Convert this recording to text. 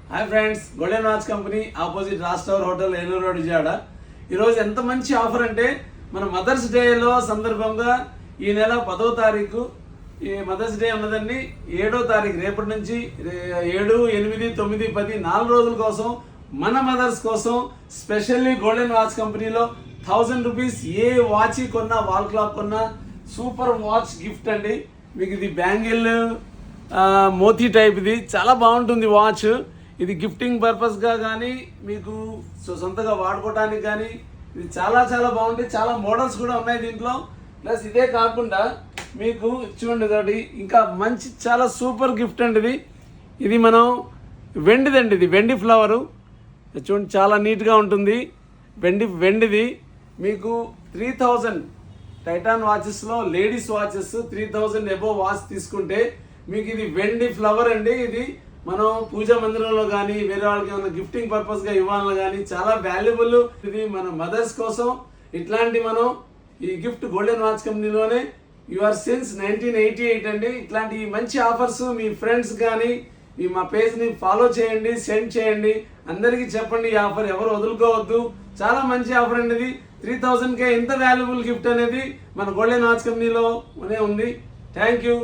Hi friends, golden watch company opposite రాస్టవర్ hotel Eluru road Vijayawada. ఈరోజు ఎంత మంచి ఆఫర్ అంటే మన మదర్స్ డేలో సందర్భంగా ఈ నెల 10వ తారీఖు ఈ మదర్స్ డే ఉన్నదండి. 7వ తారీఖు రేపటి నుంచి 7, 8, 9, 10 4 రోజుల కోసం మన మదర్స్ కోసం స్పెషల్లీ గోల్డెన్ వాచ్ కంపెనీలో 1000 రూపీస్ ఏ వాచ్ కొన్నా, వాల్ క్లాక్ కొన్నా సూపర్ వాచ్ గిఫ్ట్ అండి. మీకు ఇది బ్యాంగిల్ మోతీ టైప్, ఇది చాలా బాగుంటుంది వాచ్. ఇది గిఫ్టింగ్ పర్పస్గా కానీ మీకు సొంతగా వాడుకోవడానికి కానీ ఇది చాలా చాలా బాగుంటుంది. చాలా మోడల్స్ కూడా ఉన్నాయి దీంట్లో. ప్లస్ ఇదే కాకుండా మీకు చూడండి తోటి ఇంకా మంచి చాలా సూపర్ గిఫ్ట్ అండి ఇది మనం వెండిదండి. ఇది వెండి ఫ్లవరు చూడండి, చాలా నీట్గా ఉంటుంది. వెండిది మీకు 3000 టైటాన్ వాచెస్లో లేడీస్ వాచెస్ 3000 అబోవ్ వాచ్ తీసుకుంటే మీకు ఇది వెండి ఫ్లవర్ అండి. ఇది మనం పూజా మందిరంలో కానీ వేరే వాళ్ళకి ఏమైనా గిఫ్టింగ్ పర్పస్గా ఇవ్వాలన్నా కానీ చాలా వాల్యుబుల్. ఇది మన మదర్స్ కోసం ఇట్లాంటి మనం ఈ గిఫ్ట్ గోల్డెన్ వాచ్ కంపెనీలోనే యూఆర్ సిన్స్ 1988 అండి. ఇట్లాంటి మంచి ఆఫర్స్ మీ ఫ్రెండ్స్ కానీ మా పేజ్ని ఫాలో చేయండి, సెండ్ చేయండి, అందరికీ చెప్పండి. ఈ ఆఫర్ ఎవరు వదులుకోవద్దు, చాలా మంచి ఆఫర్ అండి ఇది. 3000కే ఇంత వాల్యుబుల్ గిఫ్ట్ అనేది మన గోల్డెన్ వాచ్ కంపెనీలోనే ఉంది. Thank you.